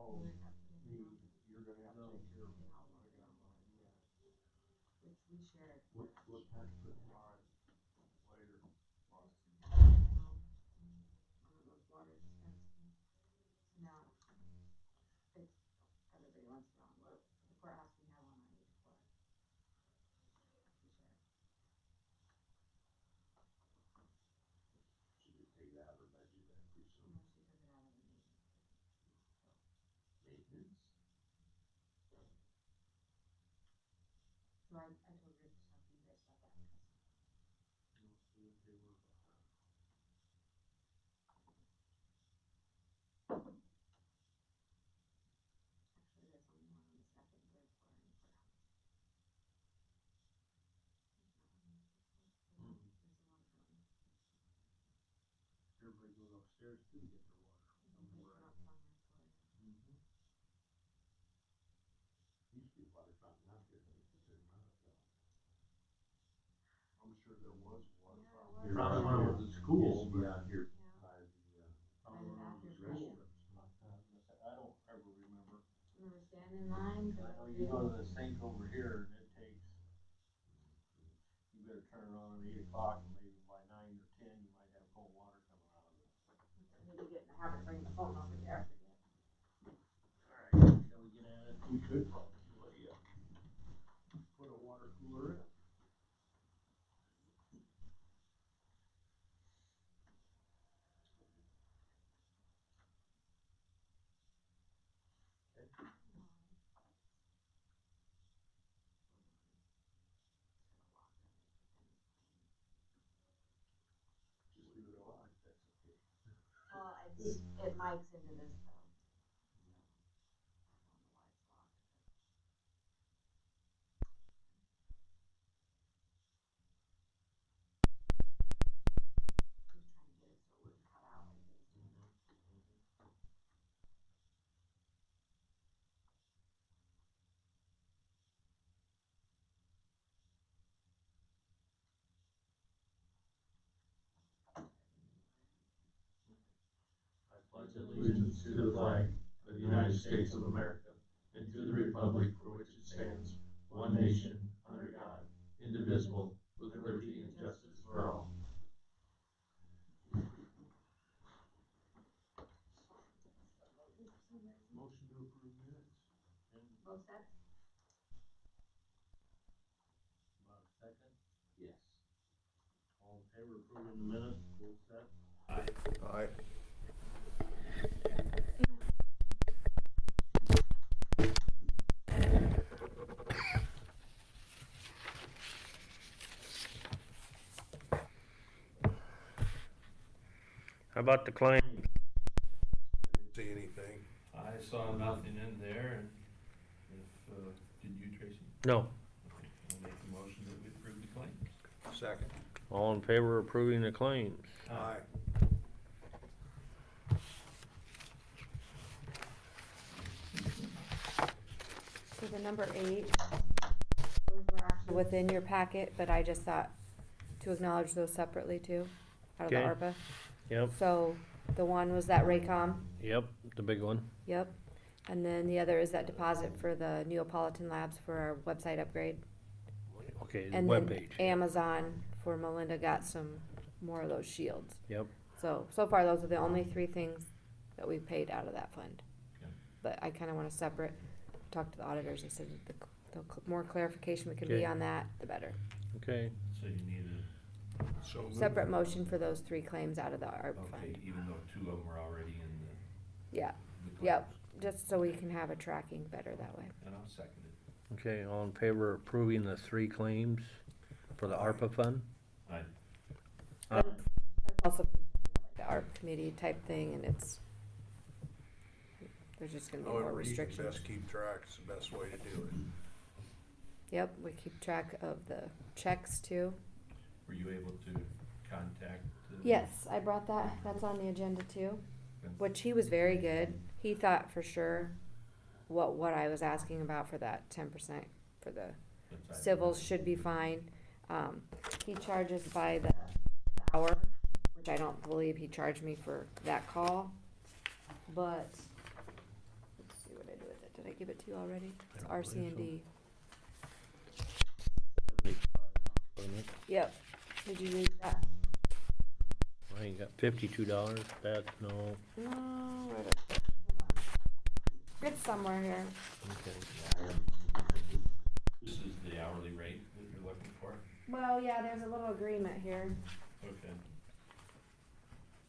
No, We would have to put it in you're gonna have to No. take care of in it. house, I got mine, yeah. which we shared. What time put mine later? One of those water dispensing. So now, it's, everybody wants to know, what, the courthouse, we have one on each floor. We share. She did take it out of her budget, I presume. No, she took it out of the maintenance. Maintenance? So I told Rich to talk to you guys about that, because No, so then they were about that. actually there's only one on the second and third floor in the courthouse. There's not one on the first floor. There's a water fountain. Everybody goes upstairs too to get their water. They put up on their floor, yeah. Mm-hmm. Used to be a water fountain out here, but they took them out though. I'm sure there was a water Yeah, fountain. there was. Probably when it was a school, Used to be but out here Yeah. by the, probably when it was a bathroom school. break. like that. I don't ever remember. Remember standing in line? I know you go to the sink over here and it takes, you better turn it on at 8 o'clock, and maybe by 9 or 10, you might have cold water coming out of it. I need to get in the habit of bringing the phone over here, I forget. Alright, shall we get at it? We could probably put a water cooler in. Just leave it on, if that's okay. Well, it mics into this though. He was trying to get it so it wouldn't cut out like it was doing. I pledge allegiance to the flag of the United States of America and to the republic for which it stands, one nation, under God, indivisible, with liberty and justice for all. Motion to approve minutes. Both sets? About a second. Yes. All in favor of approving the minutes, both sets? Aye. How about the claim? See anything? I saw nothing in there, and if, did you, Tracy? No. Okay, I'll make a motion that we approve the claims. Second. All in favor of approving the claims? Aye. So the number 8, those were actually within your packet, but I just thought to acknowledge those separately too, out of the Okay. ARPA. Yep, So the one was that Raycom, yep, the big one. yep. And then the other is that deposit for the Neapolitan Labs for our website upgrade. Okay, the And then webpage. Amazon for Melinda got some more of those shields. Yep, So far those are the only 3 things that we paid out of that fund. Okay. But I kinda wanna separate, talk to the auditors, I said the more clarification we can Okay. be on that, the better. okay, So you need So moved. Separate motion for those 3 claims out of the ARP okay, fund. even though 2 of them are already in Yeah, the claims. yep, just so we can have a tracking better that way. And I'll second it. okay, all in favor of approving the 3 claims for the ARPA fund? Aye. That's also like the ARP committee type thing, and there's just gonna be more However, you can restrictions. best keep track, it's the best way to do it. Yep, we keep track of the checks too. Were you able to contact? Yes, I brought that, that's on the agenda too, Okay. which he was very good. He thought for sure what I was asking about for that 10% for the civils should be fine. He charges by the hour, which I don't believe he charged me for that call, but let's Did I give it to you already? It's I don't RC believe and so. D. Wasn't it? Yep. Did you read that? I ain't got $52, that's no, No, where is it? Hold on. It's somewhere here. okay. This is the hourly rate that you're looking for? Well, yeah, there's a little agreement here. Okay.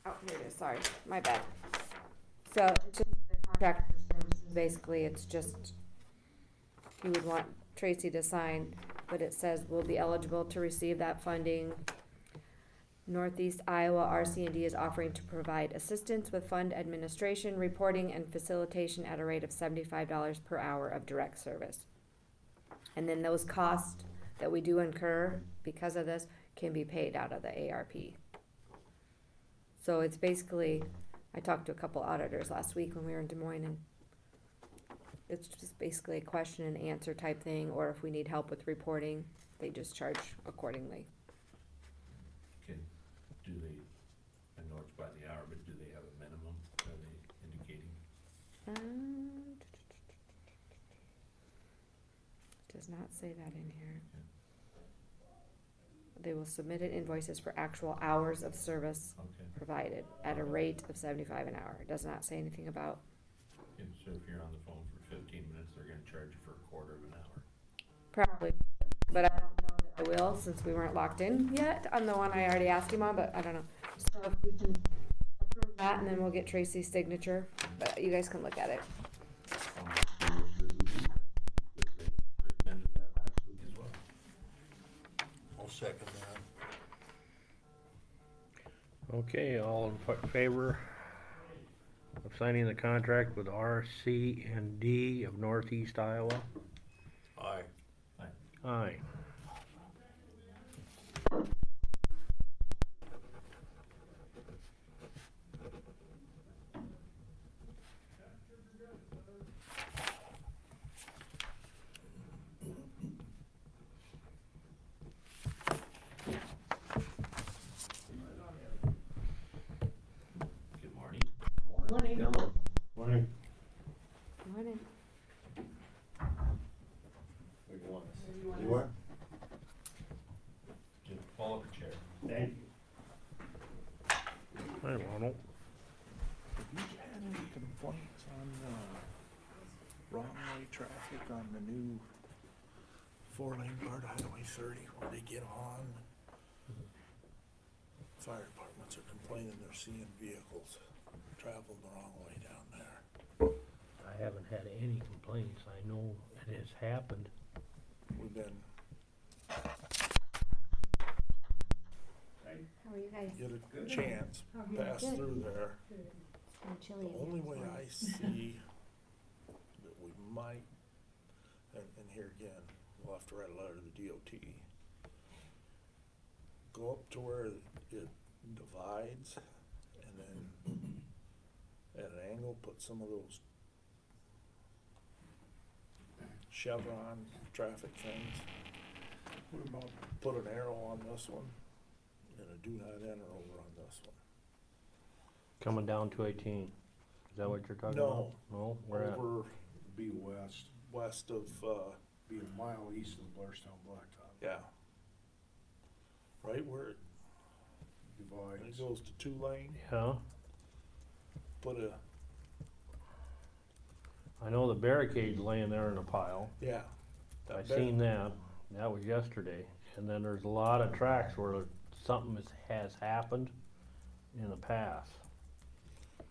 Oh, here it is, sorry, my bad. So, it's just the contract for services, basically, it's just, you would want Tracy to sign, but it says will be eligible to receive that funding. Northeast Iowa RC&D is offering to provide assistance with fund administration, reporting, and facilitation at a rate of $75 per hour of direct service. And then those costs that we do incur because of this can be paid out of the ARP. So it's basically, I talked to a couple auditors last week when we were in Des Moines, and it's just basically a question and answer type thing, or if we need help with reporting, they just charge accordingly. Do they, I know it's by the hour, but do they have a minimum, are they indicating? Does not say that in here. They will submit invoices for actual hours of service Okay. provided at a rate of $75 an hour. It does not say anything about, And so if you're on the phone for 15 minutes, they're gonna charge you for a quarter of an hour. probably, but I don't know that I will, since we weren't locked in yet on the one I already asked him on, but I don't know. So if we can approve that, and then we'll get Tracy's signature, but you guys can look at it. Recommended that last week as well. I'll second that. Okay, all in favor of signing the contract with RC&D of Northeast Iowa? Aye. Aye. Good morning. Morning. Morning. Morning. Where do you want us? You are? Just pull up a chair. Thank you. Hi, Ronald. Have you had any complaints on, wrong way traffic on the new 4-lane part of Highway 30 where they get on? Fire departments are complaining they're seeing vehicles travel the wrong way down there. I haven't had any complaints. I know it has happened. We've been, How are you guys? get a chance, pass through there. It's kind of chilly. The only way I see that we might, and here again, we'll have to write a letter to the DOT. Go up to where it divides and then at an angle, put some of those chevron traffic things. Put an arrow on this one and a do not enter over on this one. Coming down 218. Is that what you're talking No. about? No, where at? Over, be west, West of, be a mile east of Blairstown Blacktop. yeah. Right where it Divides. goes to 2-lane, Yeah, put a, I know the barricade's laying there in a pile. yeah. I seen that. That was yesterday. And then there's a lot of tracks where something has happened in the past.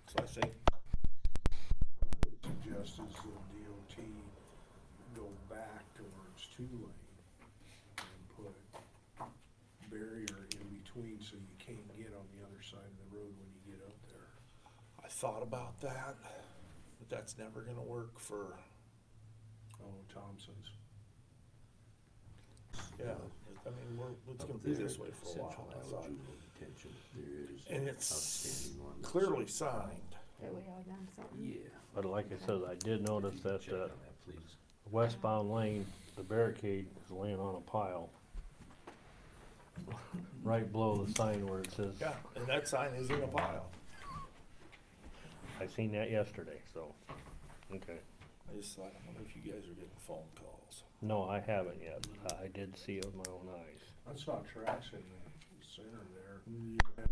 So I think, What I would suggest is the DOT go back to where it's 2-lane and put barrier in between so you can't get on the other side of the road when you get up there. I thought about that, but that's never gonna work for, Oh, Thompson's. yeah, I mean, it's gonna be this way for a while, I thought. And it's clearly signed. That we all done something? But like I said, I did notice that Check on that, please. westbound lane, the barricade is laying on a pile. Right below the sign where it says, Yeah, and that sign is in a pile. I seen that yesterday, so, okay. I just thought, I wonder if you guys are getting phone calls. No, I haven't yet, but I did see it with my own eyes. I saw tracks in the center there. And I was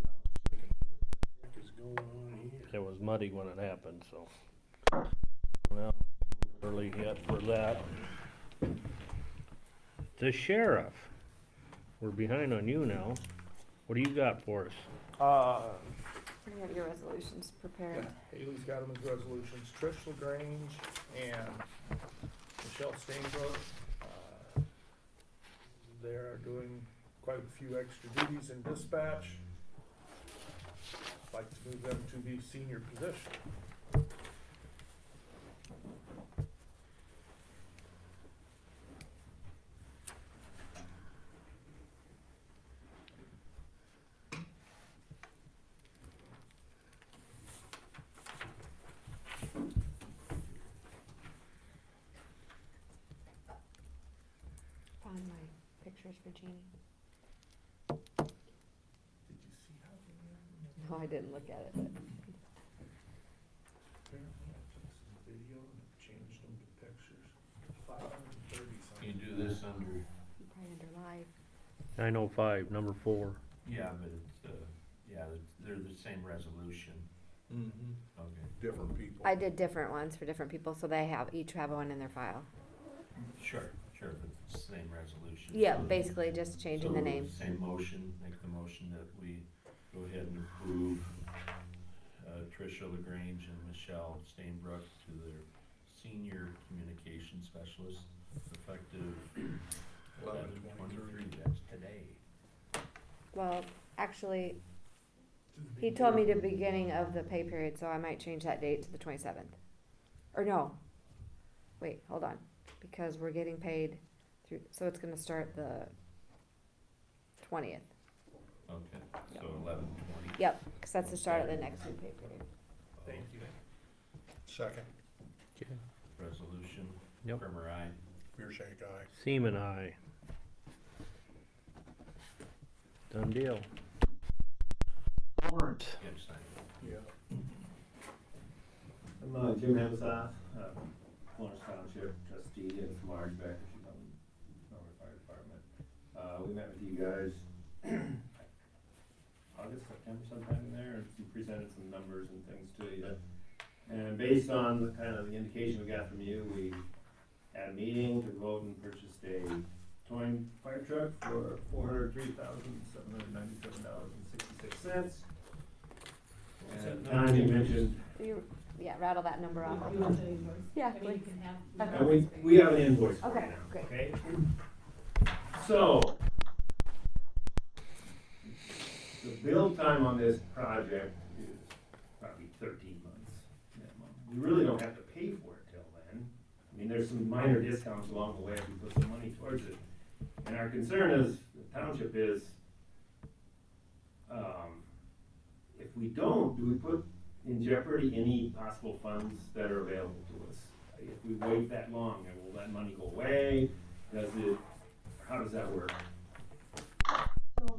thinking, what the heck is going on here? It was muddy when it happened, so. Well, early yet for that. The sheriff, we're behind on you now. What do you got for us? You have your resolutions prepared. Yeah, Haley's got them as resolutions. Trish LaGrange and Michelle Stainbrook, they're doing quite a few extra duties in dispatch. I'd like to move them to the senior position. Found my pictures for Jeannie. Did you see how they were? No, I didn't look at it, but Apparently I took some video and changed them to pictures. 530 You something. do this under, you probably under live. 905, number 4. yeah, but it's, yeah, they're the same resolution. Mm-hmm. Okay. Different people. I did different ones for different people, so they each have one in their file. Sure, but it's the same resolution. Yeah, So- basically just changing the so name. Same motion, make the motion that we go ahead and approve Tricia LaGrange and Michelle Stainbrook to their senior communication specialist effective 11/23, that's today. Well, actually, he told me the beginning of the pay period, so I might change that date to the 27th. Or no, wait, hold on, because we're getting paid through, so it's gonna start the 20th. Okay, Yep. so 11/20. Yep, because that's the start of the next new pay period. Thank you. Second, Resolution. Yep. Primer, aye. beer shake eye. Seaman eye. Done deal. Warrant. Get signed. Yeah. I'm Jim Hemsath, Florence Township trustee, and it's Marge Becker, she's on the Fire Department. We met with you guys August, September sometime in there, and presented some numbers and things to you. And based on the kind of the indication we got from you, we had a meeting to vote and purchased a towing fire truck for $403,797.66. And Tom, you mentioned, Yeah, rattle that number off. You want the invoice? Yeah, I mean, you please. can have. and we have an invoice for you Okay, now, great. okay? So, the build time on this project is probably 13 months minimum. We really don't have to pay for it till then. I mean, there's some minor discounts along the way if we put some money towards it. And our concern is, the township is, if we don't, do we put in jeopardy any possible funds that are available to us? If we wait that long, then will that money go away? How does that work? So,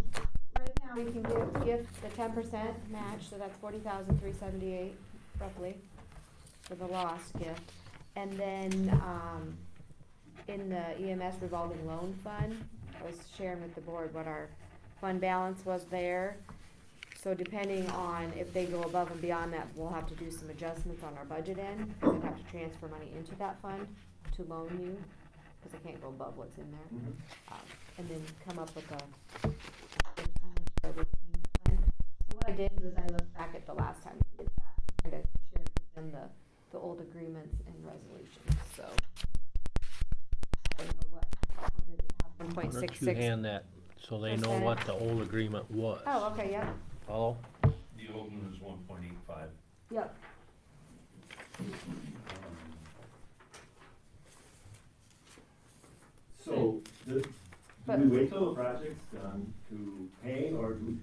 right now, we can gift the 10% match, so that's $40,378 roughly for the lost gift. And then, in the EMS revolving loan fund, I was sharing with the board what our fund balance was there. So depending on if they go above and beyond that, we'll have to do some adjustments on our budget end, because I'd have to transfer money into that fund to loan you, because I can't go above what's in there. And then come up with a percentage for the payment plan. So what I did was I looked back at the last time we did that, kind of shared with them the old agreements and resolutions, so. I don't know what did it have, Why don't you 1.66. hand that so they know what the old agreement was? Oh, okay, yeah, Follow? The old one is 1.85. yep. So, do But- we wait till the project's done to pay, or do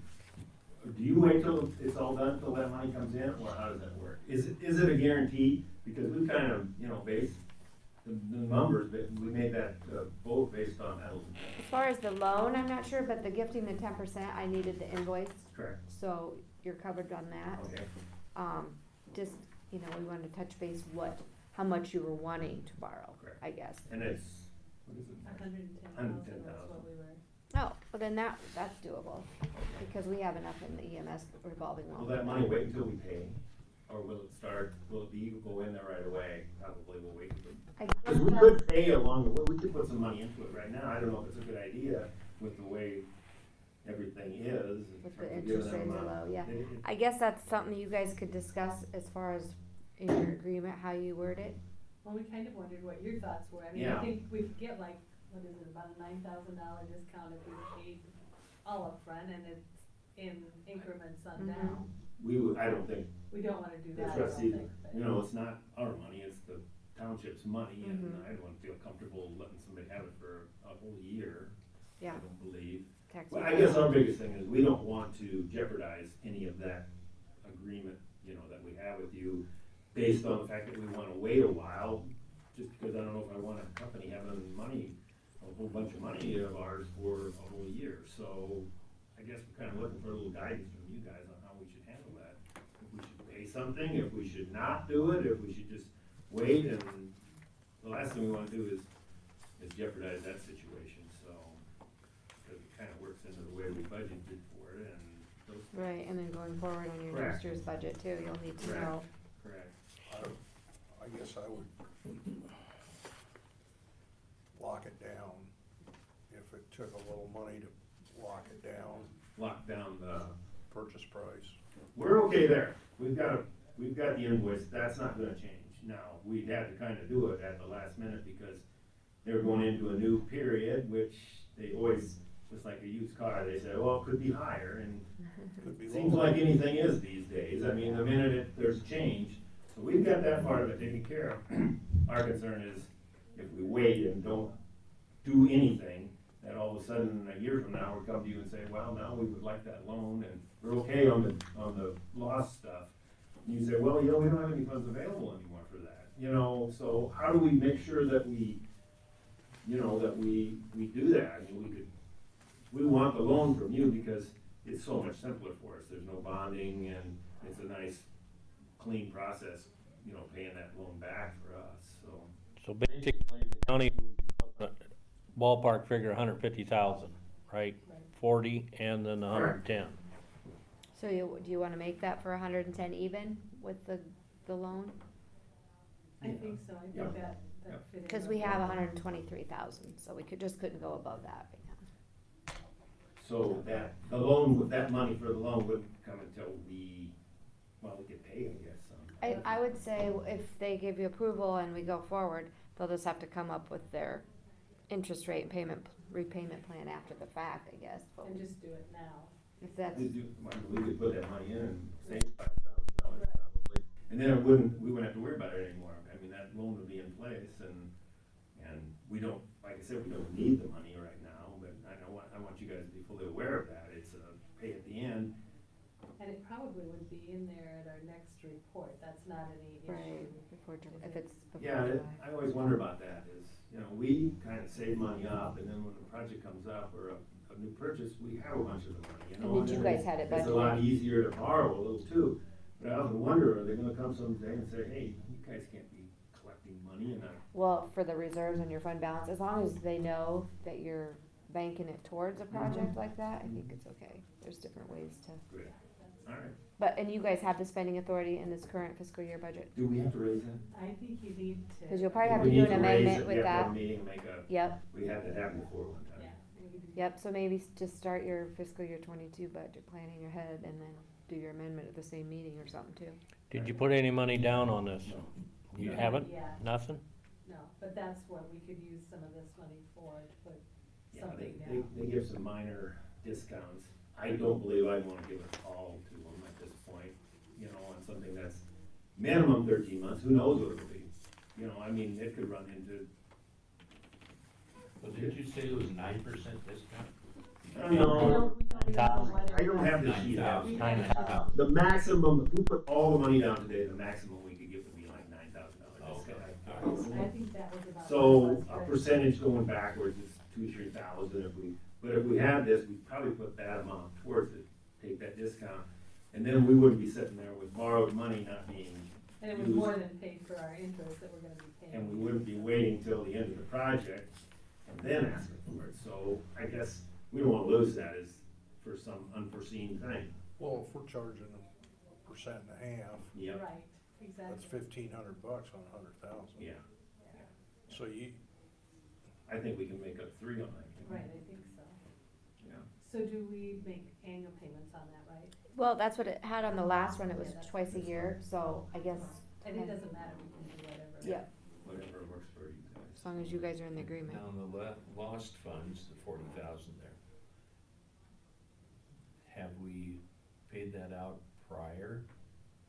you wait till it's all done, till that money comes in, or how does that work? Is it a guarantee? Because we kind of, based the numbers, but we made that vote based on that. As far as the loan, I'm not sure, but the gifting the 10%, I needed the invoice, Correct, so you're covered on that. okay. Just, we wanted to touch base what how much you were wanting to borrow, Correct. I guess. And it's, what is it? 110,000 was what we were. Oh, well then that's doable, because we have enough in the EMS revolving loan. Will that money wait until we pay? Or will it be, go in there right away? Probably we'll wait. I Because guess we that's- could pay along the way, we could put some money into it right now. I don't know if it's a good idea with the way everything is. in With the terms of giving interest them rates are a- low, yeah. it- I guess that's something you guys could discuss as far as in your agreement, how you word it. Well, we kind of wondered what your thoughts were. I mean, Yeah. I think we could get like, what is it, about a $9,000 discount if we paid all up front and it's in increments on Mhm. down. I don't think, We don't wanna do the that, I don't trustees, think. but- it's not our money, it's the township's money, and Mhm. I don't feel comfortable letting somebody have it for a whole year. I Yeah. don't believe. Tax Well, I relief. guess our biggest thing is we don't want to jeopardize any of that agreement, that we have with you based on the fact that we wanna wait a while, just because I don't know if I want a company having money, a whole bunch of money of ours for a whole year. So I guess we're kinda looking for a little guidance from you guys on how we should handle that. If we should pay something, if we should not do it, if we should just wait, and the last thing we wanna do is jeopardize that situation, so. Because it kinda works into the way we budgeted for it and those. Right, and then going forward on your Correct. next year's budget too, you'll need to Correct. know. Correct. I guess I would lock it down. If it took a little money to lock it down, Lock down the, purchase price. we're okay there. We've got the invoice, that's not gonna change. Now, we'd have to kinda do it at the last minute because they're going into a new period, which they always, just like a used car, they say, well, it could be higher, and Could be it seems lower. like anything is these days. I mean, the minute there's change, so we've got that part of it taken care of. Our concern is if we wait and don't do anything, that all of a sudden, a year from now, we'll come to you and say, well, now we would like that loan, and we're okay on the lost stuff. And you say, well, we don't have any funds available anymore for that, so how do we make sure that we do that? I mean, we want the loan from you because it's so much simpler for us. There's no bonding, and it's a nice, clean process, paying that loan back for us, so. So basically, the county, ballpark figure 150,000, right? Right. 40 and then 110. So do you wanna make that for 110 even with the loan? I think so, I Yeah. think that Yeah. fit in. Cause with we have that. 123,000, so we couldn't go above that right now. So that money for the loan wouldn't come until we could pay, I guess, I would say if they give you approval and we go forward, they'll just have to come up with their interest rate and repayment plan after the fact, I guess. But And just do it now. if that's, we could put that money in and save $5,000 probably. And then we wouldn't have to worry about it anymore. I mean, that loan would be in place, and we don't, like I said, we don't need the money right now, but I want you guys to be fully aware of that. It's a pay at the end. And it probably would be in there at our next report, that's not any issue. right, if it's before Yeah, July. I always wonder about that is, we kind of save money up, and then when the project comes up or a new purchase, we have a bunch of the money, And did you guys had it It's a lot budgeted? easier to borrow a little too. But I often wonder, are they gonna come someday and say, hey, you guys can't be collecting money and Well, for the reserves on your fund balance, as long as they know that you're banking it towards a project like that, I think it's okay. There's different ways to, Great. All right. but, and you guys have the spending authority in this current fiscal year budget? Do we have to raise that? I think you need to. Cause you'll probably have We to do need an raise amendment it. with We have to have that. a meeting and make a, Yep, we had that happen before one Yeah. time. we could do yep, so maybe just start your fiscal year 22 budget plan in your head and then do your amendment at the same meeting or something too. Did you put any money down on this? You No. haven't? Yeah, Nothing? no, but that's what we could use some of this money for, to put Yeah, something they down. give some minor discounts. I don't believe I wanna give it all to them at this point, on something that's minimum 13 months, who knows what it'll be. I mean, it could run into, Well, didn't you say it was 9% discount? no, We don't know what it I don't was. have the sheet out. 9,000. The maximum, if we put all the money down today, the maximum we could get would be like $9,000 discount. I think that was about. So what it was, a but- percentage going backwards is 2,000-3,000 but if we had this, we'd probably put that amount towards it, take that discount. And then we wouldn't be sitting there with borrowed money not being And it was use- more than paid for our interest that we're gonna be paying. and we wouldn't be waiting till the end of the project and then asking for it. So I guess we don't wanna lose that as for some unforeseen thing. Well, if we're charging 1.5%, Yep, Right, that's exactly. $1,500 on 100,000. yeah. So you, I think we can make up 3 on that. can't we? Right, I think so. Yeah. So do we make annual payments on that, right? Well, that's what it had on the last one, it was twice a year, so I guess, And it doesn't matter, we can do whatever. yeah, Whatever works for you guys. as long as you guys are in the agreement. Now, on the lost funds, the 40,000 there, have we paid that out prior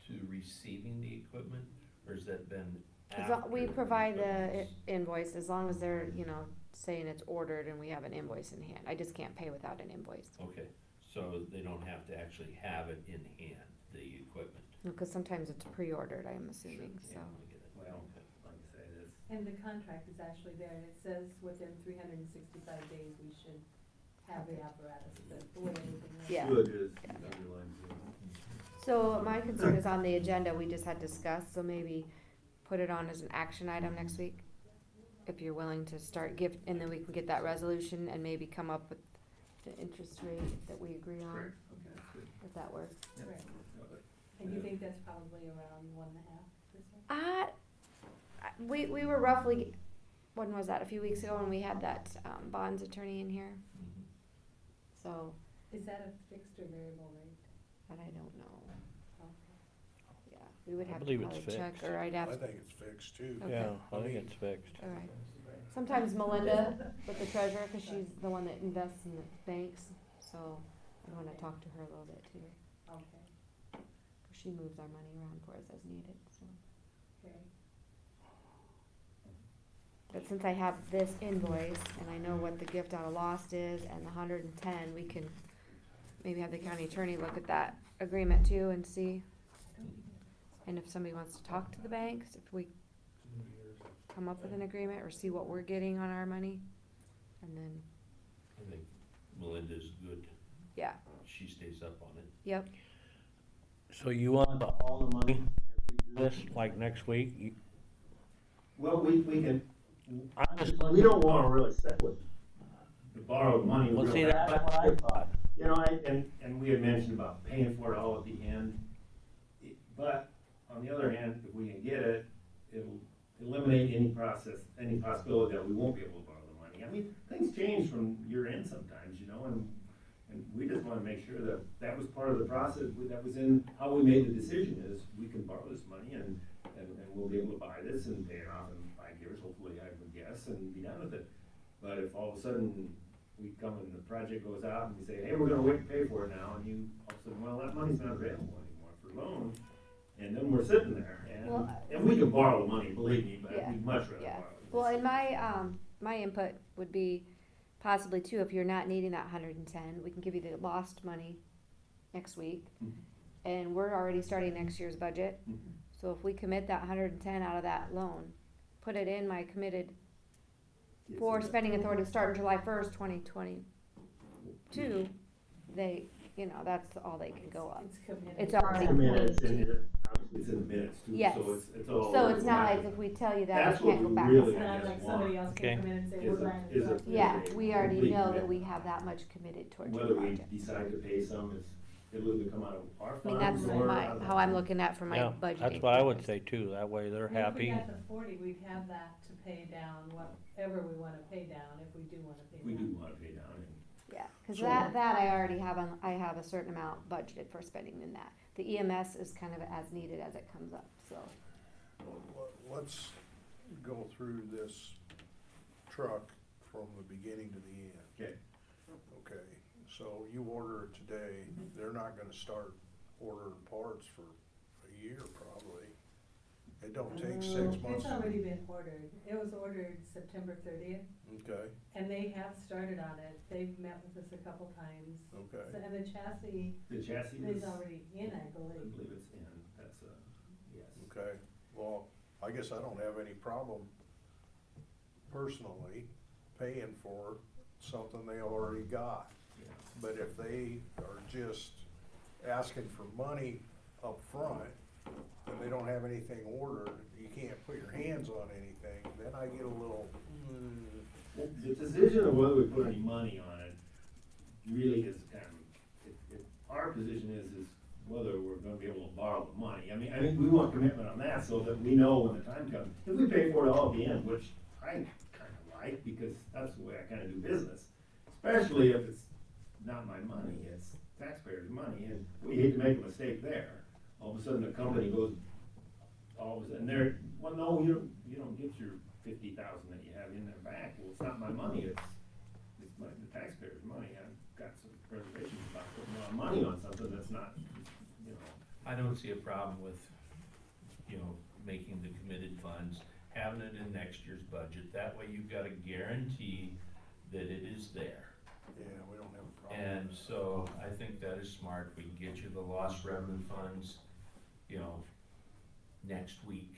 to receiving the equipment, or has that been after? We the provide the equipment's- invoice, as long as they're, saying it's ordered and we have an invoice in hand. I just can't pay without an invoice. Okay, so they don't have to actually have it in hand, the equipment? Because sometimes it's pre-ordered, I'm assuming, so. Yeah, I get it. Well, Okay. like I say, that's, And the contract is actually there, and it says within 365 days, we should have the apparatus, the way everything is. Yeah. good is Yeah. underlined. So my concern is on the agenda, we just had discussed, so maybe put it on as an action item next week. If you're willing to start and then we can get that resolution and maybe come up with the interest rate that we agree on, Correct, okay, good. if that works. Yeah. Right. Got it. And you think that's probably around 1.5%? We were roughly, when was that, a few weeks ago when we had that, bonds attorney in here, Mhm. so, Is that a fixed or variable rate? that I don't know, Okay. yeah, we would I have to believe it's probably check, fixed. or I'd have I to, think it's fixed too. Okay. Yeah, I think it's fixed. alright. Sometimes Melinda with the treasurer, cause she's the one that invests in the banks, so I wanna talk to her a little bit too. Okay, 'Cause she moves our money around for us as needed, so. okay. But since I have this invoice and I know what the gift out of lost is and the 110, we can maybe have the county attorney look at that agreement too and see. And if somebody wants to talk to the banks, if we come up with an agreement or see what we're getting on our money, and then, I think Melinda's good, yeah, she stays up on it. yep. So you want all the money, if we do this, like next week? Well, we can, I'm just, we don't wanna really stick with the borrowed money. well, real see, bad. that's what I thought. You know, and we had mentioned about paying for it all at the end. But on the other hand, if we can get it, it'll eliminate any possibility that we won't be able to borrow the money. I mean, things change from year end sometimes, and we just wanna make sure that that was part of the process, that was in how we made the decision is, we can borrow this money and we'll be able to buy this and pay it off in 5 years, hopefully, I would guess, and be done with it. But if all of a sudden we come and the project goes out and we say, hey, we're gonna wait and pay for it now, and you all of a sudden, well, that money's not available anymore for loan, and then we're sitting there, Well, and we can borrow the money, believe me, but Yeah, we'd much rather yeah. borrow it. Well, and my input would be possibly too, if you're not needing that 110, we can give you the lost money next week. Mhm. And we're already starting next year's budget, Mhm. so if we commit that 110 out of that loan, put it in my committed Yes, for and- spending authority starting July 1st, 2022, they, that's all they can go on. It's committed. It's already The minutes, committed. and obviously it's in the minutes too, Yes. so it's all. So it's not like if we tell you that, That's we what can't go we back. really- It's not like somebody else Okay. can come in and say, Is we're a- buying is a- truck. Yeah, we already Complete know that commitment. we have that much committed towards the Whether we project. decide to pay some, it'll either come out of our I mean, funds that's or. my, out of how I'm looking at for my Yeah, budgeting. that's what I would purpose. say too, that way they're And if we happy. got the 40, we'd have that to pay down whatever we wanna pay down, if we do wanna pay down. We do wanna pay down, and Yeah, cause So- that I already have I have a certain amount budgeted for spending in that. The EMS is kind of as needed as it comes up, so. Let's go through this truck from the beginning to the end. Okay. Okay, so you order it today, they're not gonna start ordering parts for a year probably. It don't take 6 months. It's already been ordered. It was ordered September 30th, Okay, and they have started on it. They've met with us a couple times. okay. So- And the chassis the chassis is is, already in, I I believe. believe it's in, that's yes. Okay, well, I guess I don't have any problem personally paying for something they already got. Yeah. But if they are just asking for money up front, and they don't have anything ordered, you can't put your hands on anything, then I get a little, The decision of whether we put any money on it really is kind of, our position is whether we're gonna be able to borrow the money. I think we want commitment on that so that we know when the time comes. If we pay for it all at the end, which I kinda like, because that's the way I kinda do business, especially if it's not my money, it's taxpayers' money, and we hate to make a mistake there. All of a sudden, the company goes, all of a sudden, well, no, you don't get your 50,000 that you have in there back. Well, it's not my money, it's the taxpayers' money. I've got some reservations about putting a lot of money on something that's not, I don't see a problem with, making the committed funds, having it in next year's budget. That way you've got a guarantee that it is there. yeah, we don't have a problem. And so I think that is smart. We can get you the lost revenue funds, next week.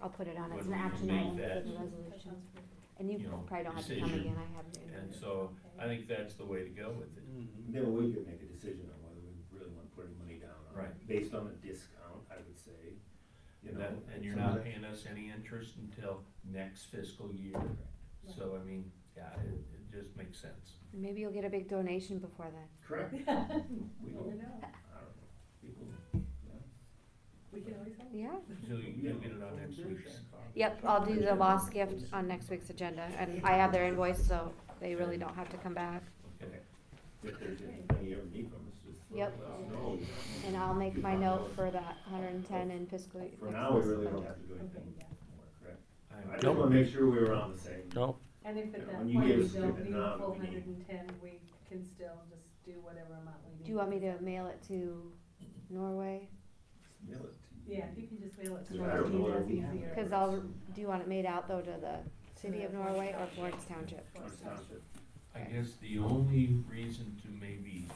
I'll put it on as When an we action make item for that- the That resolution. sounds good. And you you know, probably don't have to come decision. again, I have your And email. so I think that's the way to go with it. then we could make a decision on whether we really want to put any money down on it. Right. Based on a discount, I would say, And you're not paying us any interest until next fiscal year. So, yeah, it just makes sense. Maybe you'll get a big donation before then. Correct. We Never don't, know. I don't know, people, We can always hope. Yeah. So you'll get it on next week's. Yep, I'll do the lost gift on next week's agenda, and I have their invoice, so they really don't have to come back. Okay. if there's anything you ever need from us, just Yep. let us know. And I'll make my note for that 110 in fiscal. For next now, we fiscal really don't budget. have to do anything Okay, yeah. more, correct? I I'm- just wanna make sure we were on the same. No, And if Yeah, at that when point you we gave us don't the need a amount full we need. 110, we can still just do whatever amount we need. Do you want me to mail it to Norway? Mail it to you. Yeah, if you can just mail it to Yeah, I don't know Norway, whether that's we have easier. Cause do you want it made out though to the city of Norway or Florence Township? Florence Township. I guess the only reason to maybe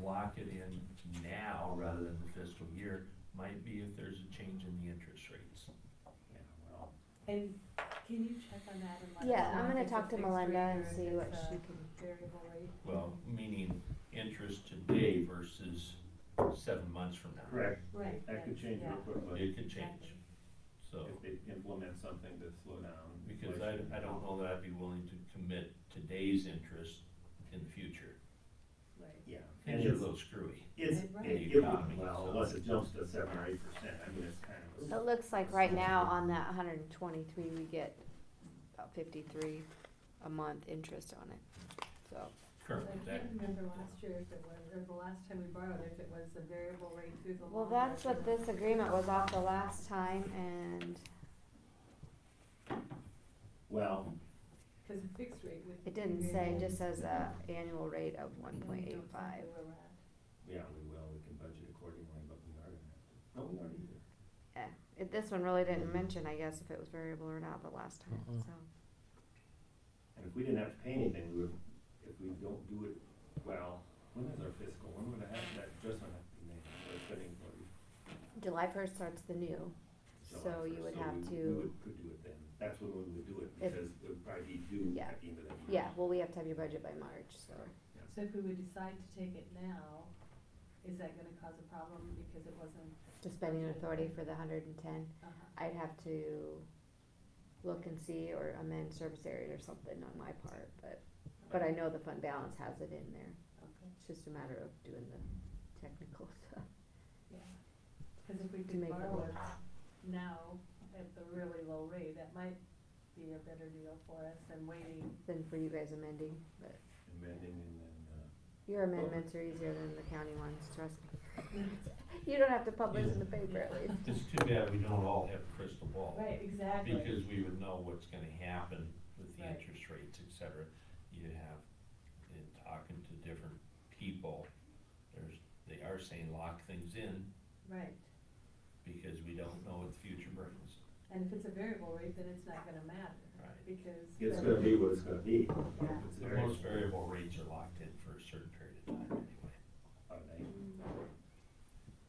lock it in now rather than the fiscal year might be if there's a change in the interest rates. Yeah, well, And can you check on that and let us Yeah, know I'm if gonna it's a talk to fixed Melinda rate and or if see it's what a she can. variable rate? Well, meaning interest today versus 7 months from now. correct, Right. that could change real quickly, It could change, so, if they implement something to slow down. because I don't know that I'd be willing to commit today's interest in the future. Right. Yeah. Things are a little screwy. It's, Right. it, Economy, well, so- unless it jumps to 7 or 8%, it's kind of. It looks like right now on that 123, we get about 53 a month interest on it, so. I Currently, that, can't remember last year if it was, or the last time we borrowed, if it was a variable rate through the Well, loan. that's or what if this it was- agreement was off the last time, and Well, Cause a fixed rate would. it didn't be say, variable. it just says a annual rate of And we don't tell 1.85. who we're at. yeah, we can budget accordingly, but we are gonna have to, no, we aren't either. This one really didn't mention, I guess, if it was variable or not the last time, so. And if we didn't have to pay anything, we would, if we don't do it, well, when is our fiscal, when would that adjustment have to be made, or spending, July 1st starts the new, so you would have We to, could do it then, that's when we would do it, If- because it would probably be due Yeah. at the end of the year. yeah, well, we have to have your budget by March, so. So if we would decide to take it now, is that gonna cause a problem because it wasn't? The spending authority for the 110, I'd have to look and see or amend service area or something on my part, but I know the fund balance has it in there. Okay, It's just a matter of doing the technical stuff. yeah. Cause if we To could make it borrow work. it now at the really low rate, that might be a better deal for us than waiting. Than for you guys amending, but Amending and then, your amendments are easier than the county ones, trust me. You don't have to publish in the paper at least. it's too bad we don't all have a crystal ball. Right, exactly. Because we would know what's gonna happen with the Right. interest rates, et cetera. You have, in talking to different people, they are saying lock things in Right, because we don't know what the future brings. and if it's a variable rate, then it's not gonna matter, Right. because. it's gonna be what it's gonna be. Yeah. It's But very- most variable rates are locked in for a certain period of time anyway. Are they?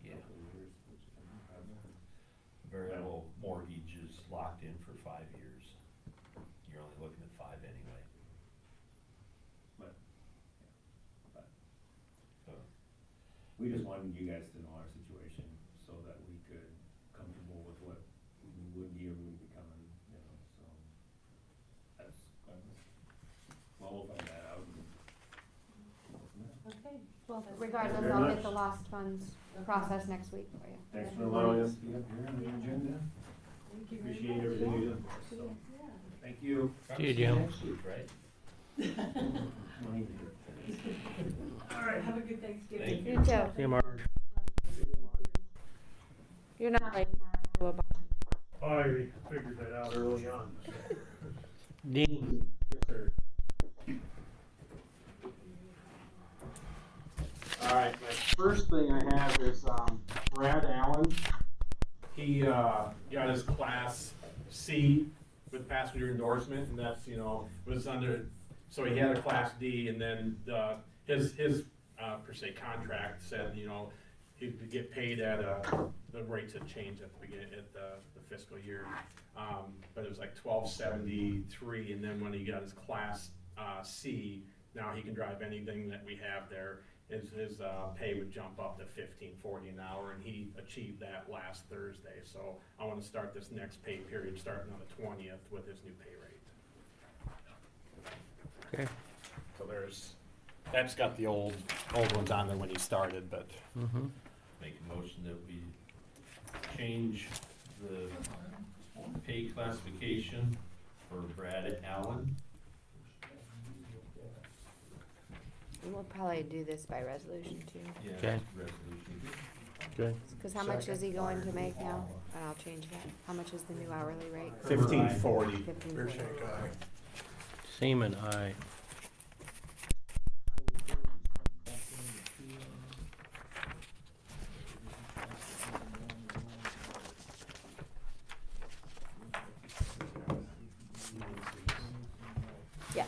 Yeah, Couple of years, which I don't have. variable mortgage is locked in for 5 years. You're only looking at 5 anyway. But So, we just wanted you guys to know our situation so that we could Well, regardless, I'll get the lost funds processed next week for you. Thanks for allowing us to be up here on the agenda. Thank you very Appreciate much. everything you do. So, Yeah. thank you. See you, Jim. Next week, right? All right, have a good Thanksgiving. Thank You too. See you, Mark. You're not like. I figured that out early on. Dean. Yes, sir. All right, my first thing I have is Brad Allen. He got his Class C with passenger endorsement, and that's, was under, so he had a Class D, and then his per se contract said, he'd get paid at the rates had changed at the beginning, at the fiscal year. But it was like $12.73, and then when he got his Class C, now he can drive anything that we have there. His pay would jump up to $15.40 an hour, and he achieved that last Thursday. So I want to start this next pay period starting on the 20th with his new pay rate. Okay. So that's got the old ones on there when he started, but. Mm-hmm. Make a motion that we change the pay classification for Brad Allen. We'll probably do this by resolution too. Yeah, Okay. resolution. Okay. Cause how much is he going to make now? And I'll change that. How much is the new hourly rate? $15.40. Beershake, aye. Seaman, aye. Yeah.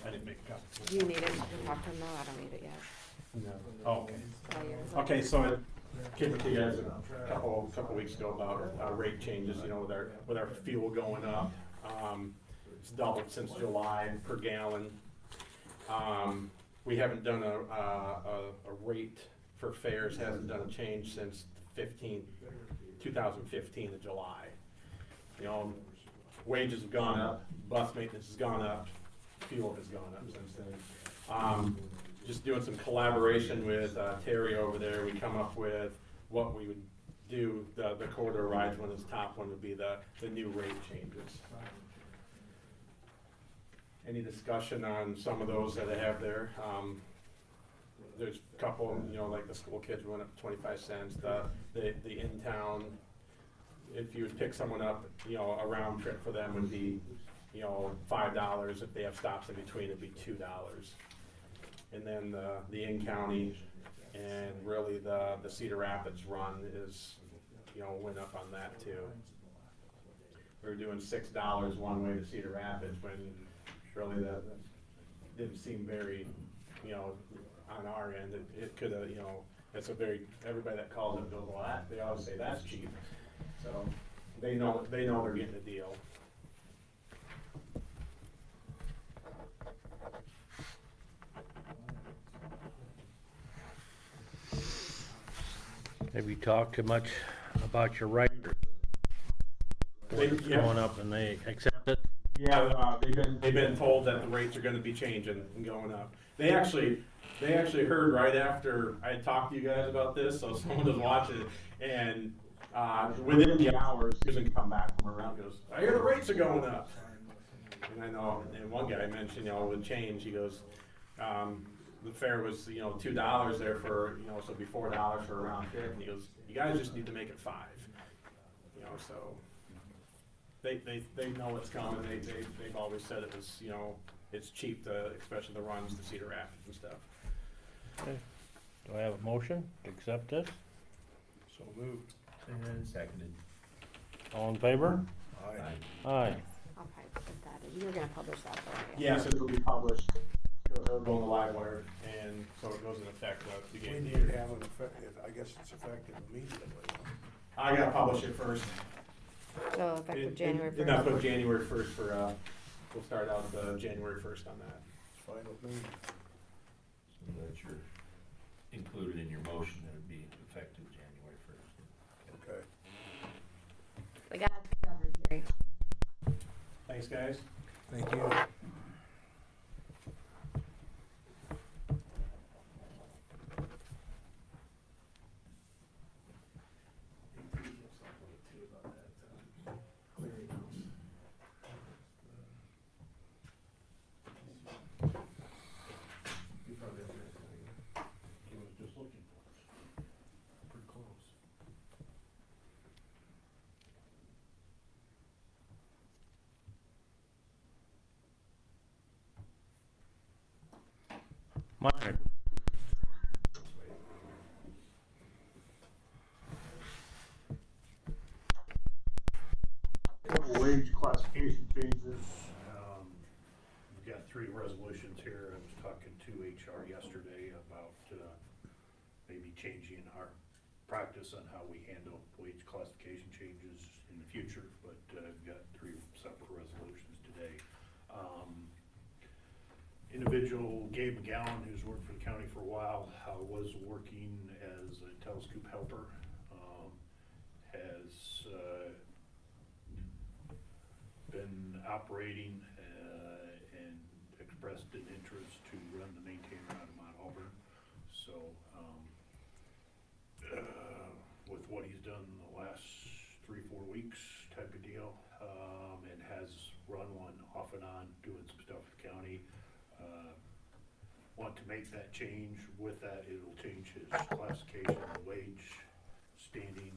I didn't make a copy. Do you need it to talk to him though? I don't need it yet. No. Oh, okay. While you're- Okay, so I came to you guys a couple weeks ago about rate changes, with our fuel going up. It's doubled since July per gallon. We haven't done a rate for fares, hasn't done a change since 2015 in July. Wages have gone up, bus maintenance has gone up, fuel has gone up since then. Just doing some collaboration with Terry over there, we come up with what we would do. The corridor rides one is top one would be the new rate changes. Any discussion on some of those that I have there? There's a couple, like the school kids went up 25 cents. The in-town, if you would pick someone up, a round trip for them would be, $5. If they have stops in between, it'd be $2. And then the in-county and really the Cedar Rapids run is, went up on that too. We were doing $6 one way to Cedar Rapids when really that didn't seem very, on our end. It could have, it's everybody that calls it goes, well, they always say that's cheap. So they know they're getting a deal. Have you talked too much about your writers? Yeah. Going up and they accept it? Yeah, they've been told that the rates are gonna be changing and going up. They actually heard right after I had talked to you guys about this, so someone was watching it, and within the hours, Susan come back from around, goes, I hear the rates are going up. And I know, and one guy mentioned, with change, he goes, the fare was, $2 there for, so it'd be $4 for a round trip, and he goes, you guys just need to make it $5. So they know what's coming. They've always said it was, it's cheap especially the runs to Cedar Rapids and stuff. Okay. Do I have a motion to accept this? So moved. And seconded. All in favor? Aye. Aye. I'll probably put that in. You were gonna publish that though. right? Yes, it will be published. It'll go on the live wire, and so it goes in effect at the We beginning of need the to year. have an effect, I guess it's effective immediately. I gotta publish it first. So effective January And I put 1st. January 1st for, we'll start out January 1st on that. It's fine with me. So that you're included in your motion, that would be effective January 1st. Okay. We got it covered, Jerry. Thanks, guys. Thank you. Mine. Couple wage classification changes. We've got 3 resolutions here. I was talking to HR yesterday about maybe changing our practice on how we handle wage classification changes in the future, but I've got 3 separate resolutions today. Individual Gabe McGowan, who's worked for the county for a while, was working as a telescope helper, has been operating and expressed an interest to run the maintainer out of Mount Auburn. So with what he's done in the last 3-4 weeks type of deal, and has run one off and on doing some stuff with the county. Want to make that change. With that, it'll change his classification, wage, standing.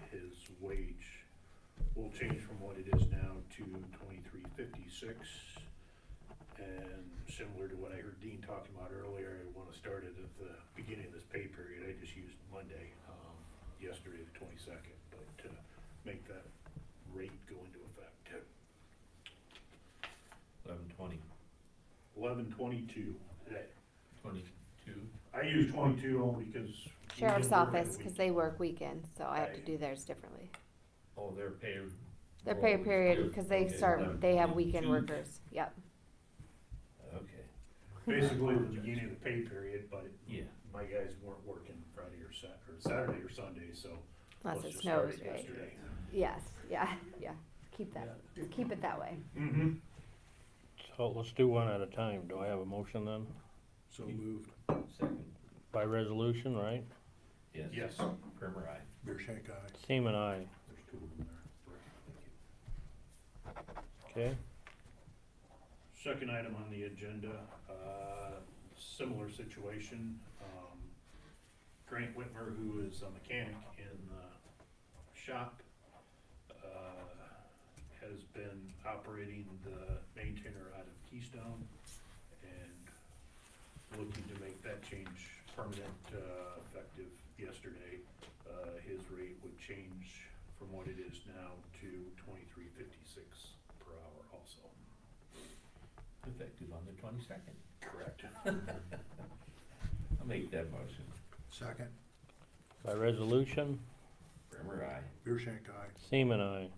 His wage will change from what it is now to $23.56. And similar to what I heard Dean talking about earlier, I want to start it at the beginning of this pay period. I just used Monday, yesterday the 22nd, but to make that rate go into effect. 11/20. 11/22 today. 22. I use 22 only because. we Sheriff's didn't work that office, cause week. they work weekends, so I have to Right. do theirs differently. Oh, their pay. Their pay period, cause they Okay, start, they have 11/22. weekend workers, yep. Okay, Basically the beginning of the pay period, but yeah. my guys weren't working Friday or Saturday or Sunday, so. Unless let's it just start snows, it right? yesterday. Yes, yeah, yeah, keep it that way. Mm-hmm. So let's do one at a time. Do I have a motion then? So moved. Second. By resolution, right? Yes. Yes. Primer, aye. Beershank, aye. Seaman, aye. There's 2 of them there. Thank you. Okay, Second item on the agenda, similar situation. Grant Whitmer, who is a mechanic in the shop, has been operating the maintainer out of Keystone and looking to make that change permanent, effective yesterday. His rate would change from what it is now to $23.56 per hour also. Effective on the 22nd. Correct. I'll make that motion. Second. by resolution, Primer, aye. Beershank, aye. Seaman, aye.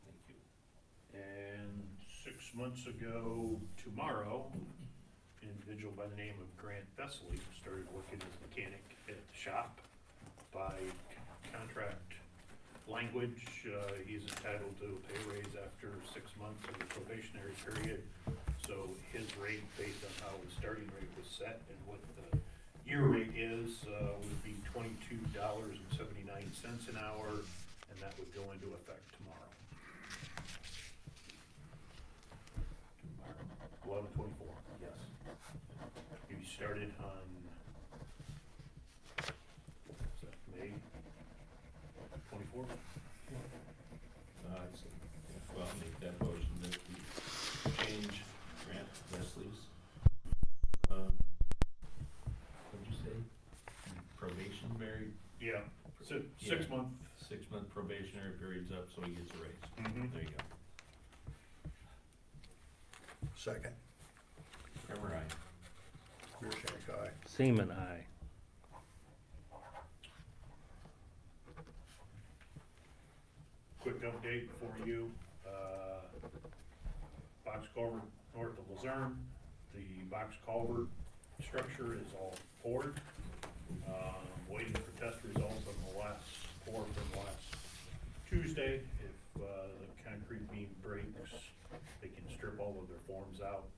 Thank you. And 6 months ago tomorrow, an individual by the name of Grant Vesely started working as a mechanic at the shop. By contract language, he's entitled to a pay raise after 6 months of the probationary period. So his rate, based on how his starting rate was set and what the year rate is, would be $22.79 an hour, and that would go into effect tomorrow. 11/24, yes. You started on, is that May 24th? I'd say, well, I'll make that motion that we change Grant Wesley's, what'd you say? Probationary, Yeah, Yeah. 6 month. 6-month probationary period's up, so he gets a raise. Mhm. There you go. Second. Primer, aye. Beershank, aye. Seaman, aye. Quick update for you, box culvert north of Luzerne, the box culvert structure is all poured. Waiting for test results on the last pour from last Tuesday. If the concrete beam breaks, they can strip all of their forms out.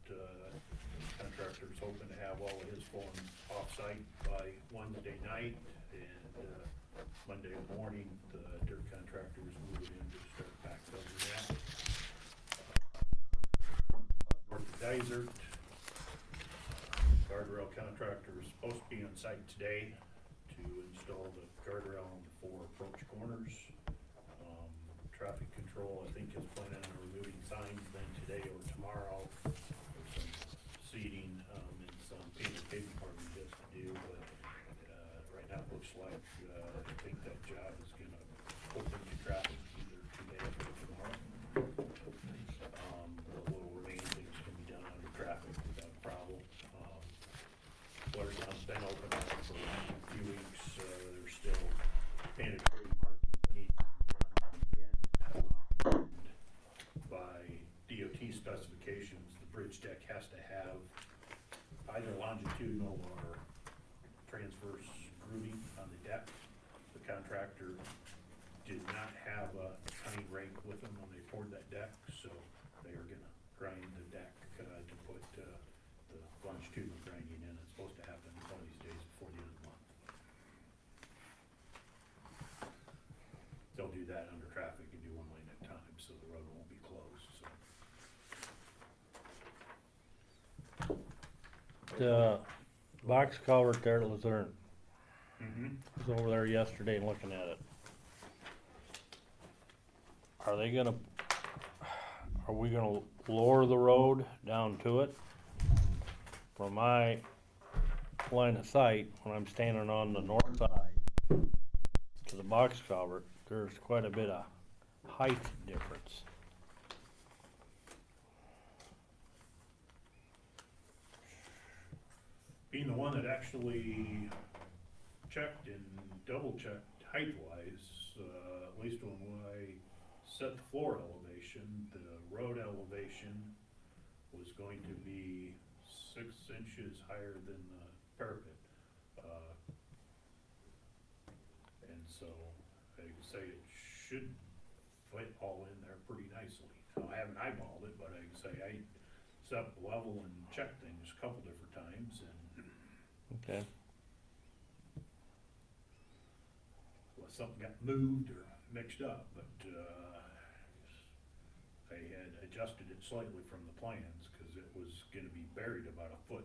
Contractor's hoping to have all of his forms off-site by Wednesday night, and Monday morning, the dirt contractors move in to start backfilling that. North of Desert, guardrail contractor is supposed to be on site today to install the guardrail on the 4 approach corners. Traffic control, I think, is planning on removing signs then today or longitudinal or transverse grooving on the deck. The contractor did not have a tying rake with them when they poured that deck, so they are gonna grind the deck, to put, the longitudinal grinding in. It's supposed to happen one of these days before the end of the month. They'll do that under traffic and do one lane at a time, so the road won't be closed, so. The box culvert there at Luzerne, Mm-hmm. I was over there yesterday and looking at it. Are we gonna lower the road down to it? From my line of sight, when I'm standing on the north side to the box culvert, there's quite a bit of height difference. Being the one that actually checked and double checked height wise, at least when I set the floor elevation, the road elevation was going to be 6 inches higher than the parapet. And so I can say it should fit all in there pretty nicely. Now, I haven't eyeballed it, but I can say I set up level and checked things a couple different times, and Okay. well, something got moved or mixed up, but I had adjusted it slightly from the plans because it was going to be buried about a foot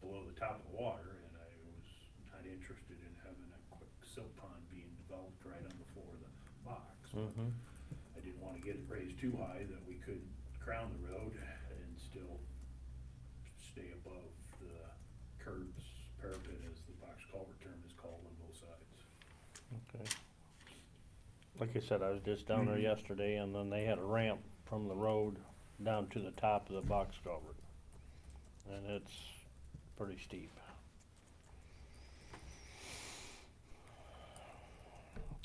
below the top of the water, and I was not interested in having a quick silt pond being developed right on the floor of the box. Mm-hmm. I didn't want to get it raised too high that we couldn't crown the road and still stay above the curbs, parapet, as the box culvert term is called, on both sides. Okay. Like I said, I was just down there yesterday, and then they had a ramp from the road down to the top of the box culvert. And it's pretty steep.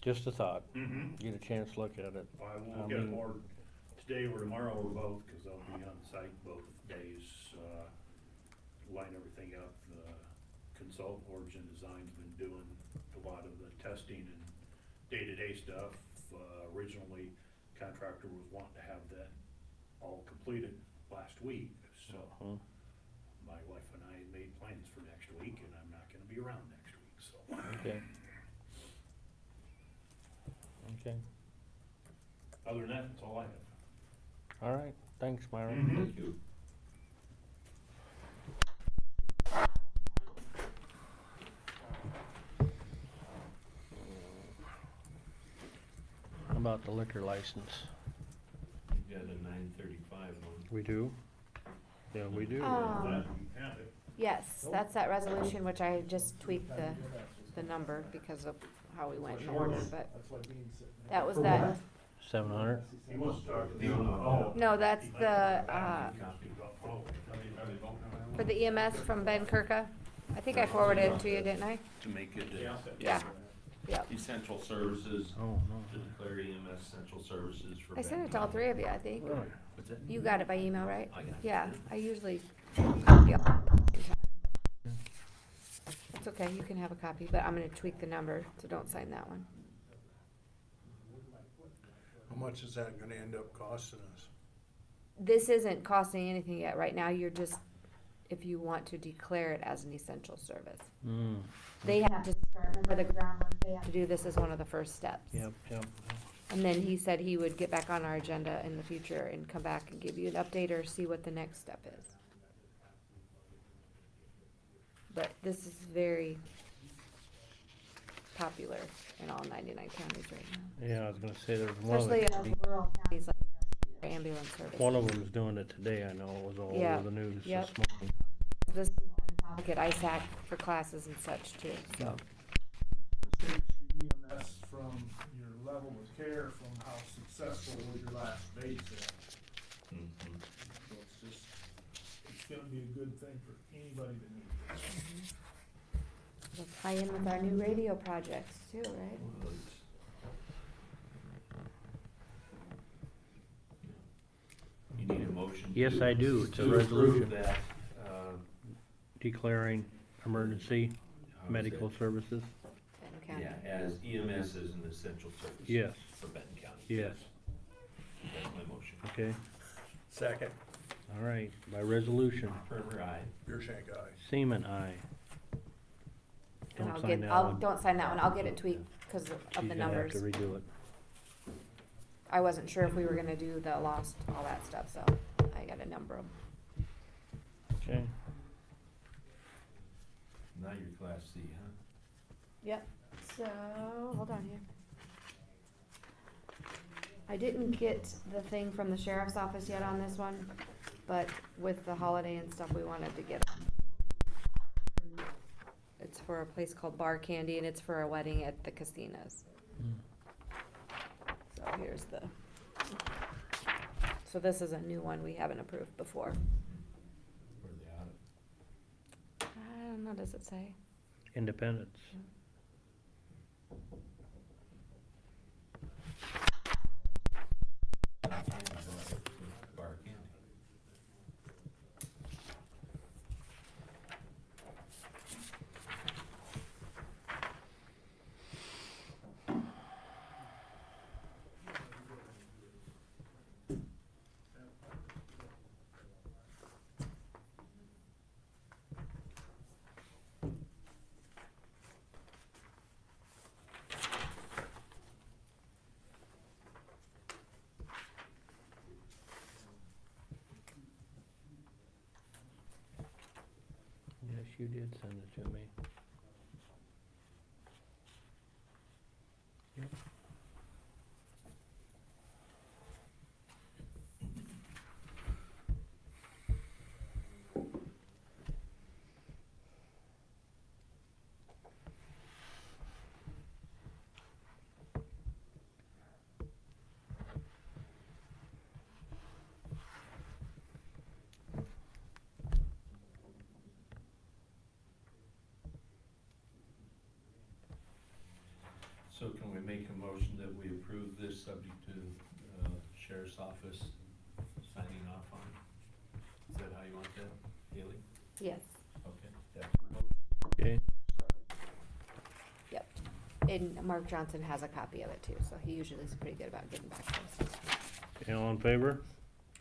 Just a thought. Mm-hmm. Get a chance to look at it. I will get more today or tomorrow or both, because I'll be on site both days, line everything up. The consultant Origin Design's been doing a lot of the testing and day-to-day stuff. Originally, contractor was wanting to have that all completed last week, so my wife and I made plans for next week, and I'm not gonna be around next week, so. Okay. Okay. Other than that, that's all I have. All right. Thanks, Myron. Thank you. How about the liquor license? You got a 935 one. We do? Yeah, we do. That, you have it. Yes, that's that resolution, which I just tweaked the number because of how we went in order, but that was that, 700? He wants to talk to the owner. no, that's the, Oh, for the EMS from Ben Kirka. I think I forwarded it to you, didn't I? To make it, Yeah. Yeah. essential services, Oh, no. to declare EMS essential services for. I sent it to all three of you, I think. What's that? You got it by email, right? I got it. Yeah, I usually copy all. It's okay, you can have a copy, but I'm gonna tweak the number, so don't sign that one. How much is that gonna end up costing us? This isn't costing anything yet. Right now, you're just, if you want to declare it as an essential service. Mm. They have to start with the groundwork. They have to do this as one of the first steps. Yep, yep. And then he said he would get back on our agenda in the future and come back and give you an update or see what the next step is. But this is very popular in all 99 counties right now. Yeah, I was gonna say there's one of Especially the, in rural counties like ambulance service. one of them's doing it today. I know it was all Yeah, over the news yep. this morning. This topic at ISAC for classes and such too, so. EMS from your level of care, from how successful was your last base at. Mhm. So it's gonna be a good thing for anybody that needs it. It'll tie in with our new radio projects too, right? You need a motion. Yes, to- I do. It's a to approve resolution. that, Do declaring emergency How is medical that? services? Benton County. Yeah, as EMS is an essential service. Yes. For Benton County. Yes. That's my motion. Okay, Second. all right, by resolution, Turner, aye. Your shank eye. Seaman, aye. And Don't I'll sign get, that I'll, one. don't sign that one, I'll get it tweaked because of She's the gonna have numbers. to redo it. I wasn't sure if we were gonna do the lost, all that stuff, so I gotta number them. Okay, Now you're class C, huh? Yep, so, hold on here. I didn't get the thing from the sheriff's office yet on this one, but with the holiday and stuff, we wanted to get. It's for a place called Bar Candy, and it's for a wedding at the casinos. So here's the, so this is a new one we haven't approved before. Where are they out of? I don't know, does it say? Independence. Bar Candy. Yes, you did send it to me. Yep. So can we make a motion that we approve this subject to, sheriff's office signing off on it? Is that how you want that, Haley? Yes. Okay, that's the motion. Okay, Yep. And Mark Johnson has a copy of it too, so he usually is pretty good about getting back to us. okay, all in favor?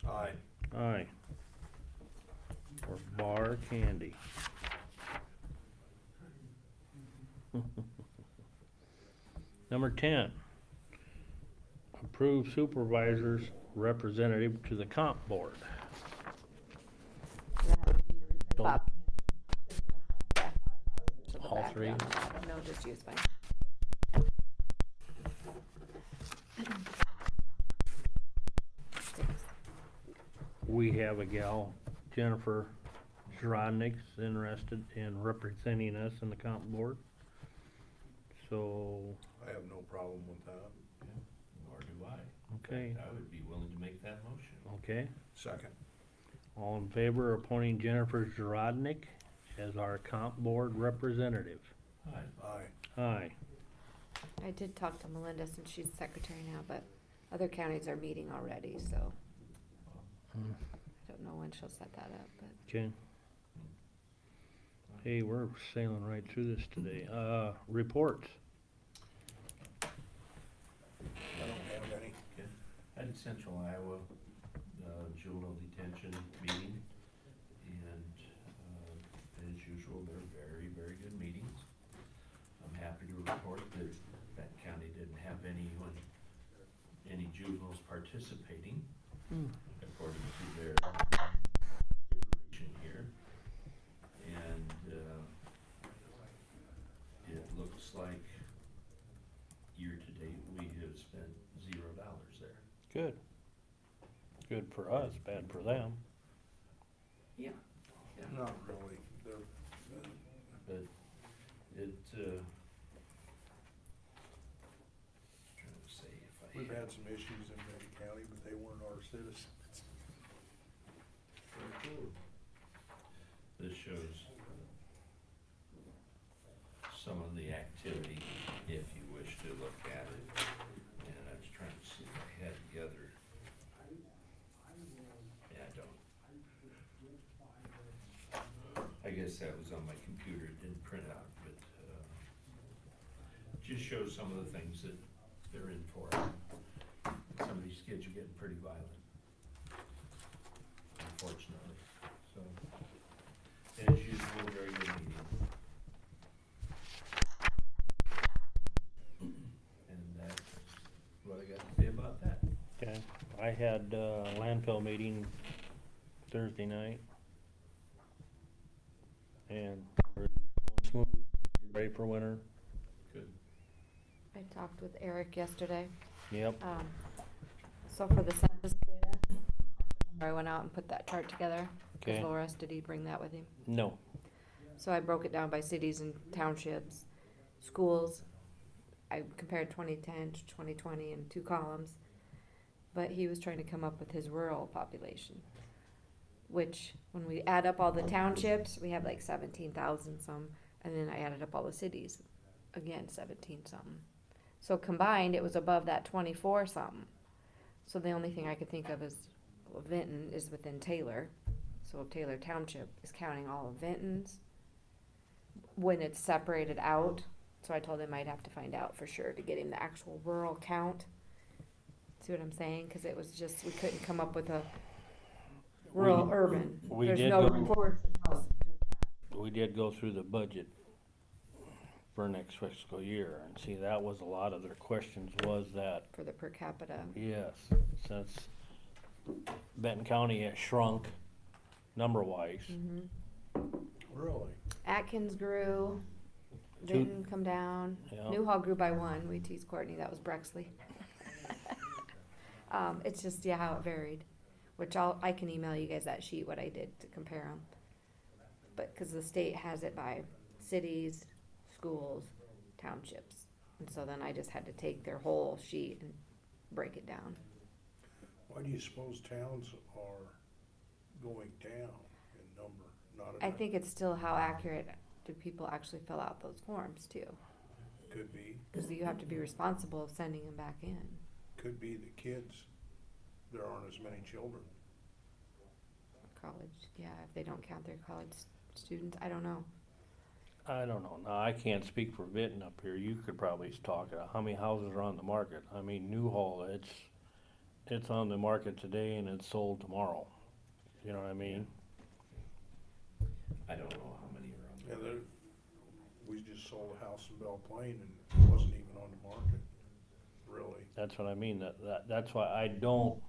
Aye. Aye. For Bar Candy. Number 10, approve supervisors representative to the comp board. Bob. Yeah. To the All back, three? yeah. No, just use mine. We have a gal, Jennifer Zrodnik's interested in representing us in the comp board. So, I have no problem with that. Nor do I. okay, I would be willing to make that motion. okay. Second. All in favor of appointing Jennifer Zrodnik as our comp board representative? Aye. Aye. Aye. I did talk to Melinda since she's secretary now, but other counties are meeting already, so Hmm. I don't know when she'll set that up, but. Okay. Hey, we're sailing right through this today. Reports. I don't have any. Okay. Had Central Iowa, juvenile detention meeting, and, as usual, they're very, very good meetings. I'm happy to report that Benton County didn't have any juveniles participating, according to their information here. And, it looks like year-to-date, we have spent $0 there. Good. Good for us, bad for them. Yeah. Not really. They're, But it, trying to say if I. we've had some issues in Benton County, but they weren't our citizens. This shows some of the activity, if you wish to look at it. And I was trying to see if I had the other. Yeah, I don't. I guess that was on my computer, it didn't print out, but, just shows some of the things that they're in for. Some of these kids are getting pretty violent, unfortunately, so. As usual, very good meeting. And that's what I got to say about that. Okay, I had landfill meeting Thursday night. And we're smooth, ready for winter. Good. I talked with Eric yesterday. Yep, So for the census data, I went out and put that chart together. Okay. Cause Loris, did he bring that with him? no, So I broke it down by cities and townships, schools. I compared 2010 to 2020 in 2 columns. But he was trying to come up with his rural population, which when we add up all the townships, we have like 17,000 some, and then I added up all the cities, again 17 something. So combined, it was above that 24 something. So the only thing I could think of is, well, Benton is within Taylor, so if Taylor Township is counting all of Benton's when it's separated out. So I told him I'd have to find out for sure to get him the actual rural count. See what I'm saying? Because it was just, we couldn't come up with a rural urban. we There's did no go- reports that tell us we did go through the budget for next fiscal year, and see, that was a lot of their questions was that, for the per capita. yes, since Benton County has shrunk number-wise, Really? Atkins grew, Benton come down, Yeah. Newhall grew by 1, we teased Courtney, that was Brexley. It's just, yeah, how it varied, which I can email you guys that sheet, what I did to compare them. But, cause the state has it by cities, schools, townships, and so then I just had to take their whole sheet and break it down. Why do you suppose towns are going down in number, not I enough? think it's still how accurate do people actually fill out those forms too, Could be, cause you have to be responsible of sending them back in. could be the kids, there aren't as many children. College, yeah, if they don't count their college students, I don't know. I don't know, now, I can't speak for Benton up here, you could probably talk about how many houses are on the market. I mean, Newhall, it's on the market today and it's sold tomorrow, you know what I mean? I don't know how many are on And there. there, we just sold a house in Belle Plaine and it wasn't even on the market, really. That's what I mean, that's why I don't,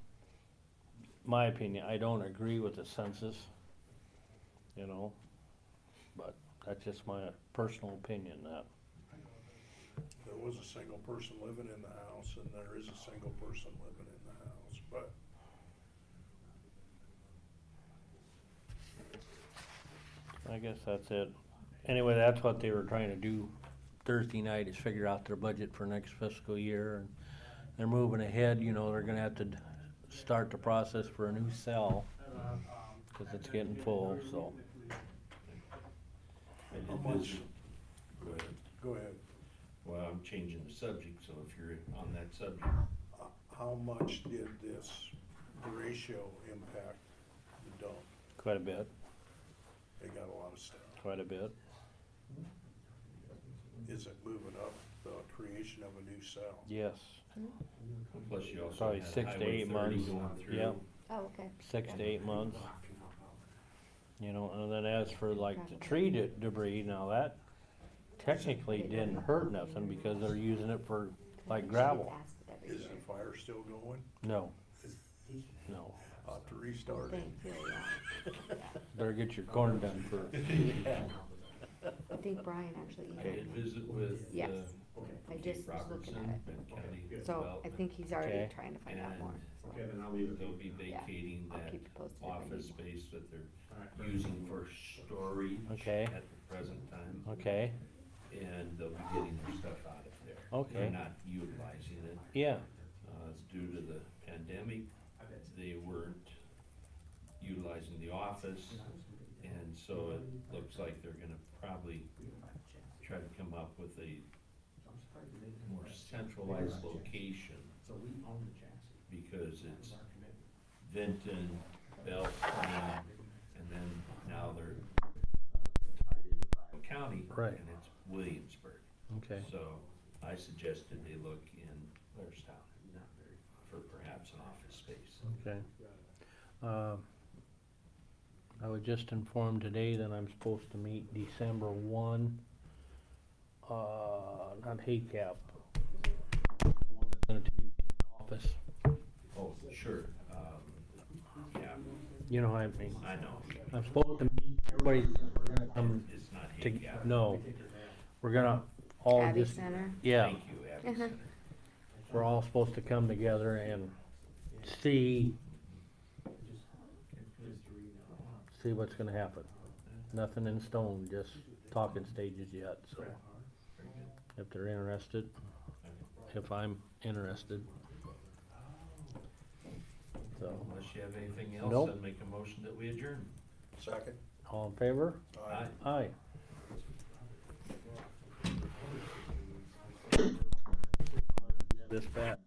my opinion, I don't agree with the census, you know, but that's just my personal opinion, that, There was a single person living in the house and there is a single person living in the house, but I guess that's it. Anyway, that's what they were trying to do Thursday night, is figure out their budget for next fiscal year, and they're moving ahead, you know, they're gonna have to start the process for a new cell, cause it's getting full, so. I how did much, visit- Go ahead. go ahead, Well, I'm changing the subject, so if you're on that subject, how much did this ratio impact the dump? Quite a bit, They got a lot of stuff. quite a bit. Is it moving up the creation of a new cell? Yes, plus you also Probably had 6 to Highway 8 30 months. going through. Yep. Oh, okay. 6 to 8 months. You know, and then as for like the tree debris, now that technically didn't hurt nothing because they're using it for like gravel. Is the fire still going? No, no, I'll have to restart it. Thank you, yeah. better get your corn done first. I think Brian actually I emailed did me. visit with, Yes. I Dave just was Robertson, looking at it. Benton County So I Development, think he's already Okay. trying to find out more. So Kevin, I'll leave it. they'll be Yeah, vacating I'll that keep you posted if I need office more. space that they're using for storage Okay. at the present time, Okay, and they'll be getting their stuff out of there. Okay. They're not utilizing it, yeah, it's due to the pandemic, they weren't utilizing the office, and so it looks like they're gonna probably try to come up with a more centralized location, because it's Benton, Belle Plaine, and then now they're county. Right. And it's Williamsburg. Okay. So I suggested they look in Blairstown for perhaps an office space. Okay. I was just informed today that I'm supposed to meet December 1, not HACAP. The one that's gonna take me in office. Oh, sure, yeah, You know what I mean? I know. I'm supposed to meet, everybody, we're gonna come It's not to, HACAP. no. We're gonna all Abby just, Center. yeah, Thank you, Abby Uh-huh. Center. we're all supposed to come together and see what's gonna happen. Nothing in stone, just talking stages yet, so if they're interested, if I'm interested. So, Unless you have anything else, Nope. then make a motion that we adjourn. Second? all in favor? Aye. Aye. This bad.